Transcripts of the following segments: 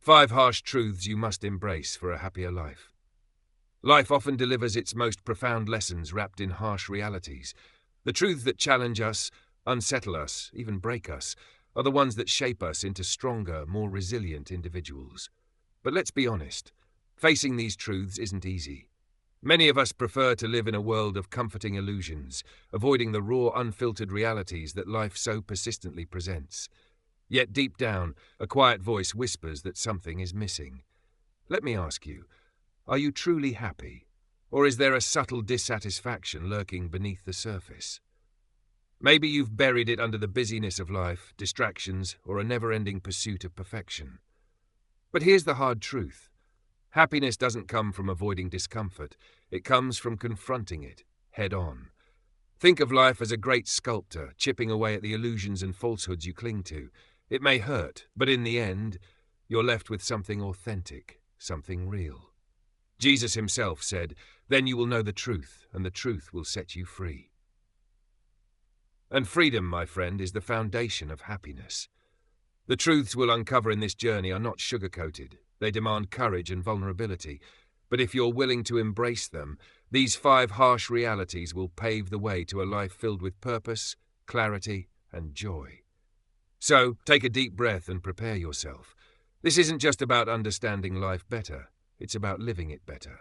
5 harsh truths you must embrace for a happier life. Life often delivers its most profound lessons wrapped in harsh realities. The truths that challenge us, unsettle us, even break us, are the ones that shape us into stronger, more resilient individuals. But let's be honest, facing these truths isn't easy. Many of us prefer to live in a world of comforting illusions, avoiding the raw, unfiltered realities that life so persistently presents. Yet deep down, a quiet voice whispers that something is missing. Let me ask you, are you truly happy? Or is there a subtle dissatisfaction lurking beneath the surface? Maybe you've buried it under the busyness of life, distractions, or a never-ending pursuit of perfection. But here's the hard truth. Happiness doesn't come from avoiding discomfort. It comes from confronting it, head-on. Think of life as a great sculptor, chipping away at the illusions and falsehoods you cling to. It may hurt, but in the end, you're left with something authentic, something real. Jesus himself said, "Then you will know the truth, and the truth will set you free." And freedom, my friend, is the foundation of happiness. The truths we'll uncover in this journey are not sugar-coated. They demand courage and vulnerability. But if you're willing to embrace them, these 5 harsh realities will pave the way to a life filled with purpose, clarity, and joy. So, take a deep breath and prepare yourself. This isn't just about understanding life better, it's about living it better.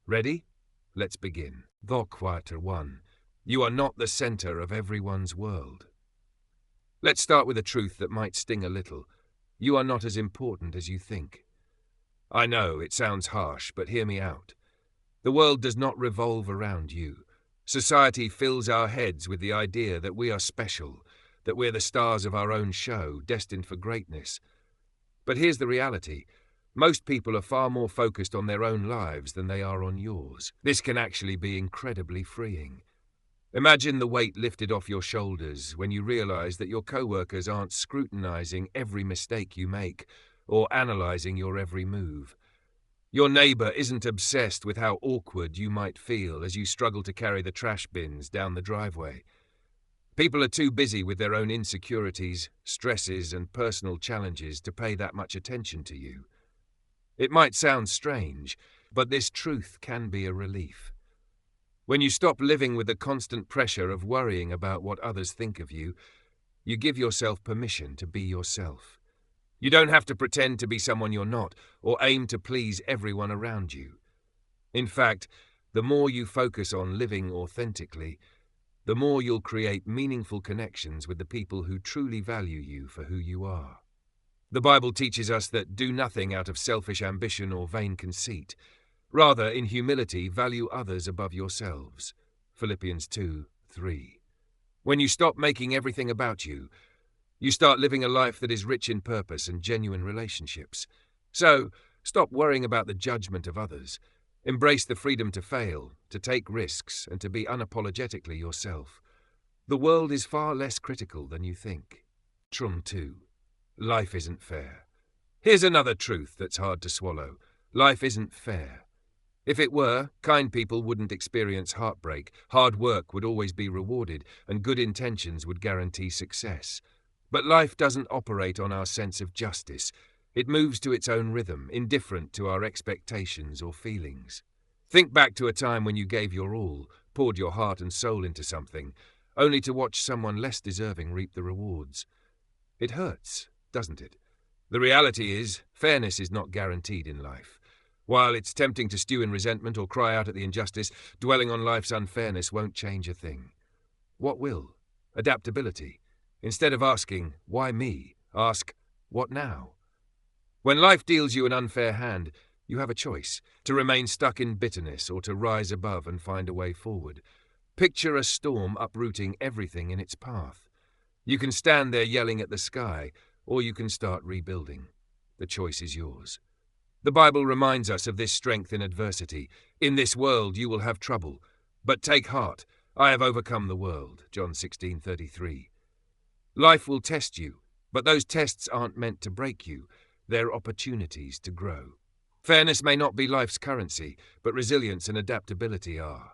Ready? Let's begin. Chapter 1. You are not the center of everyone's world. Let's start with a truth that might sting a little. You are not as important as you think. I know, it sounds harsh, but hear me out. The world does not revolve around you. Society fills our heads with the idea that we are special, that we're the stars of our own show, destined for greatness. But here's the reality. Most people are far more focused on their own lives than they are on yours. This can actually be incredibly freeing. Imagine the weight lifted off your shoulders when you realize that your coworkers aren't scrutinizing every mistake you make or analyzing your every move. Your neighbor isn't obsessed with how awkward you might feel as you struggle to carry the trash bins down the driveway. People are too busy with their own insecurities, stresses, and personal challenges to pay that much attention to you. It might sound strange, but this truth can be a relief. When you stop living with the constant pressure of worrying about what others think of you, you give yourself permission to be yourself. You don't have to pretend to be someone you're not, or aim to please everyone around you. In fact, the more you focus on living authentically, the more you'll create meaningful connections with the people who truly value you for who you are. The Bible teaches us that do nothing out of selfish ambition or vain conceit. Rather, in humility, value others above yourselves. Philippians 2:3. When you stop making everything about you, you start living a life that is rich in purpose and genuine relationships. So, stop worrying about the judgment of others. Embrace the freedom to fail, to take risks, and to be unapologetically yourself. The world is far less critical than you think. Chapter 2. Life isn't fair. Here's another truth that's hard to swallow. Life isn't fair. If it were, kind people wouldn't experience heartbreak, hard work would always be rewarded, and good intentions would guarantee success. But life doesn't operate on our sense of justice. It moves to its own rhythm, indifferent to our expectations or feelings. Think back to a time when you gave your all, poured your heart and soul into something, only to watch someone less deserving reap the rewards. It hurts, doesn't it? The reality is, fairness is not guaranteed in life. While it's tempting to stew in resentment or cry out at the injustice, dwelling on life's unfairness won't change a thing. What will? Adaptability. Instead of asking, why me? Ask, what now? When life deals you an unfair hand, you have a choice, to remain stuck in bitterness or to rise above and find a way forward. Picture a storm uprooting everything in its path. You can stand there yelling at the sky, or you can start rebuilding. The choice is yours. The Bible reminds us of this strength in adversity. In this world you will have trouble, but take heart, I have overcome the world. John 16:33. Life will test you, but those tests aren't meant to break you. They're opportunities to grow. Fairness may not be life's currency, but resilience and adaptability are.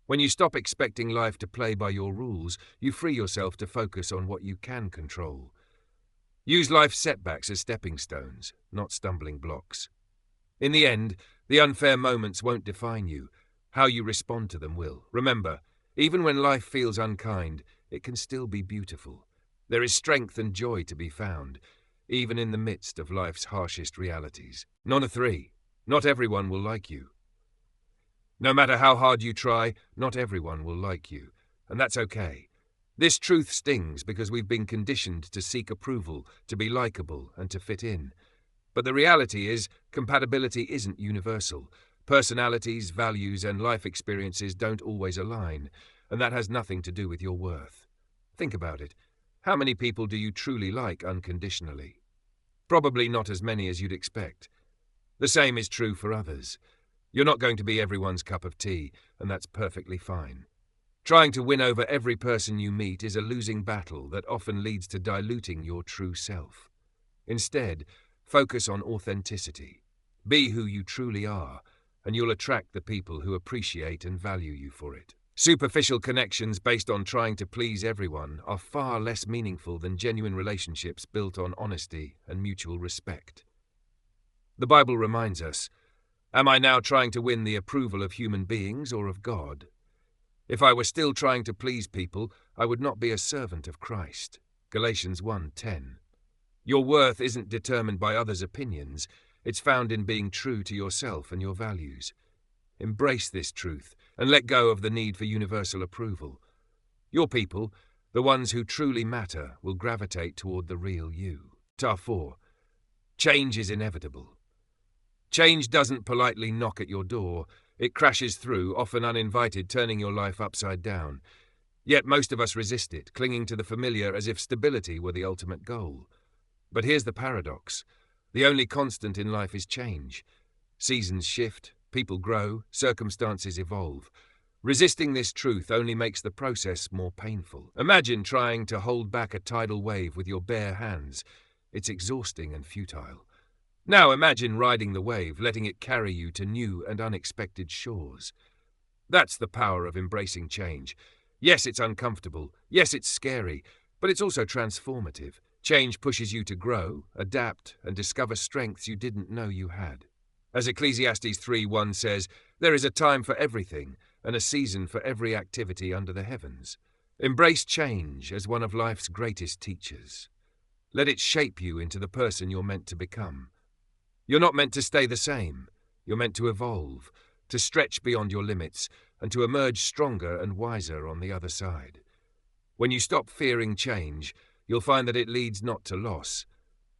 When you stop expecting life to play by your rules, you free yourself to focus on what you can control. Use life's setbacks as stepping stones, not stumbling blocks. In the end, the unfair moments won't define you. How you respond to them will. Remember, even when life feels unkind, it can still be beautiful. There is strength and joy to be found, even in the midst of life's harshest realities. Nona 3. Not everyone will like you. No matter how hard you try, not everyone will like you, and that's okay. This truth stings because we've been conditioned to seek approval, to be likable, and to fit in. But the reality is, compatibility isn't universal. Personalities, values, and life experiences don't always align, and that has nothing to do with your worth. Think about it. How many people do you truly like unconditionally? Probably not as many as you'd expect. The same is true for others. You're not going to be everyone's cup of tea, and that's perfectly fine. Trying to win over every person you meet is a losing battle that often leads to diluting your true self. Instead, focus on authenticity. Be who you truly are, and you'll attract the people who appreciate and value you for it. Superficial connections based on trying to please everyone are far less meaningful than genuine relationships built on honesty and mutual respect. The Bible reminds us, am I now trying to win the approval of human beings or of God? If I were still trying to please people, I would not be a servant of Christ. Galatians 1:10. Your worth isn't determined by others' opinions. It's found in being true to yourself and your values. Embrace this truth and let go of the need for universal approval. Your people, the ones who truly matter, will gravitate toward the real you. Tar 4. Change is inevitable. Change doesn't politely knock at your door. It crashes through, often uninvited, turning your life upside down. Yet most of us resist it, clinging to the familiar as if stability were the ultimate goal. But here's the paradox. The only constant in life is change. Seasons shift, people grow, circumstances evolve. Resisting this truth only makes the process more painful. Imagine trying to hold back a tidal wave with your bare hands. It's exhausting and futile. Now imagine riding the wave, letting it carry you to new and unexpected shores. That's the power of embracing change. Yes, it's uncomfortable. Yes, it's scary. But it's also transformative. Change pushes you to grow, adapt, and discover strengths you didn't know you had. As Ecclesiastes 3:1 says, there is a time for everything, and a season for every activity under the heavens. Embrace change as one of life's greatest teachers. Let it shape you into the person you're meant to become. You're not meant to stay the same. You're meant to evolve, to stretch beyond your limits, and to emerge stronger and wiser on the other side. When you stop fearing change, you'll find that it leads not to loss,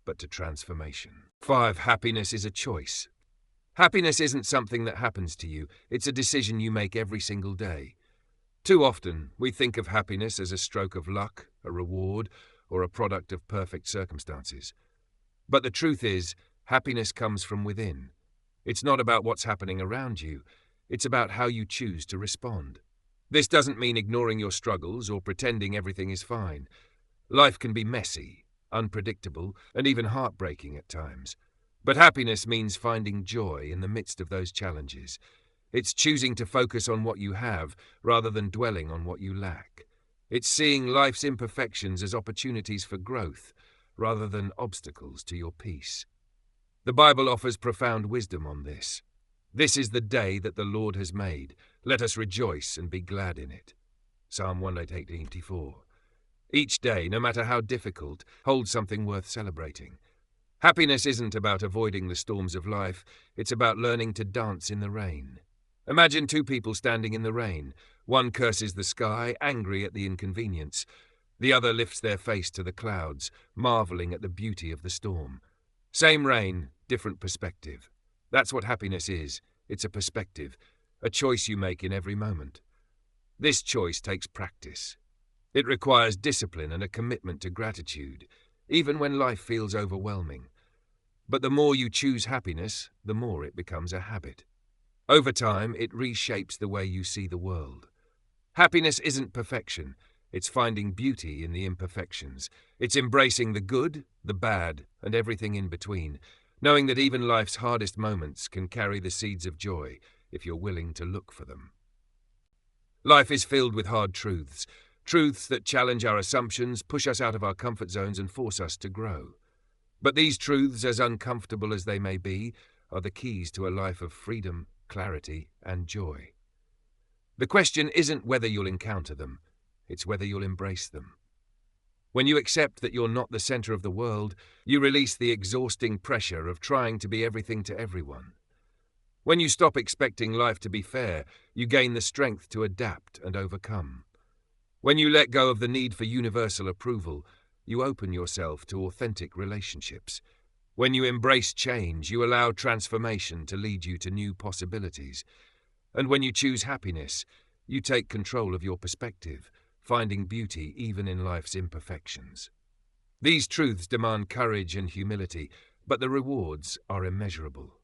but to transformation. 5. Happiness is a choice. Happiness isn't something that happens to you. It's a decision you make every single day. Too often, we think of happiness as a stroke of luck, a reward, or a product of perfect circumstances. But the truth is, happiness comes from within. It's not about what's happening around you. It's about how you choose to respond. This doesn't mean ignoring your struggles or pretending everything is fine. Life can be messy, unpredictable, and even heartbreaking at times. But happiness means finding joy in the midst of those challenges. It's choosing to focus on what you have rather than dwelling on what you lack. It's seeing life's imperfections as opportunities for growth rather than obstacles to your peace. The Bible offers profound wisdom on this. This is the day that the Lord has made. Let us rejoice and be glad in it. Psalm 118:84. Each day, no matter how difficult, holds something worth celebrating. Happiness isn't about avoiding the storms of life, it's about learning to dance in the rain. Imagine two people standing in the rain. One curses the sky, angry at the inconvenience. The other lifts their face to the clouds, marveling at the beauty of the storm. Same rain, different perspective. That's what happiness is. It's a perspective, a choice you make in every moment. This choice takes practice. It requires discipline and a commitment to gratitude, even when life feels overwhelming. But the more you choose happiness, the more it becomes a habit. Over time, it reshapes the way you see the world. Happiness isn't perfection. It's finding beauty in the imperfections. It's embracing the good, the bad, and everything in between, knowing that even life's hardest moments can carry the seeds of joy if you're willing to look for them. Life is filled with hard truths, truths that challenge our assumptions, push us out of our comfort zones, and force us to grow. But these truths, as uncomfortable as they may be, are the keys to a life of freedom, clarity, and joy. The question isn't whether you'll encounter them, it's whether you'll embrace them. When you accept that you're not the center of the world, you release the exhausting pressure of trying to be everything to everyone. When you stop expecting life to be fair, you gain the strength to adapt and overcome. When you let go of the need for universal approval, you open yourself to authentic relationships. When you embrace change, you allow transformation to lead you to new possibilities. And when you choose happiness, you take control of your perspective, finding beauty even in life's imperfections. These truths demand courage and humility, but the rewards are immeasurable.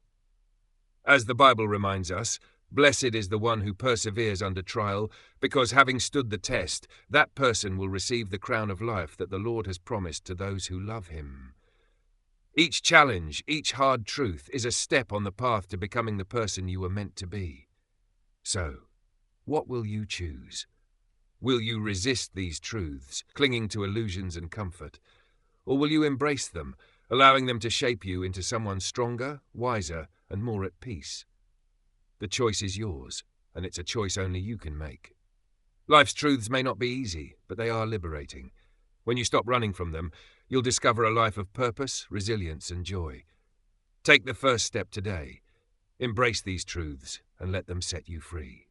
As the Bible reminds us, blessed is the one who perseveres under trial, because having stood the test, that person will receive the crown of life that the Lord has promised to those who love him. Each challenge, each hard truth is a step on the path to becoming the person you were meant to be. So, what will you choose? Will you resist these truths, clinging to illusions and comfort? Or will you embrace them, allowing them to shape you into someone stronger, wiser, and more at peace? The choice is yours, and it's a choice only you can make. Life's truths may not be easy, but they are liberating. When you stop running from them, you'll discover a life of purpose, resilience, and joy. Take the first step today. Embrace these truths and let them set you free.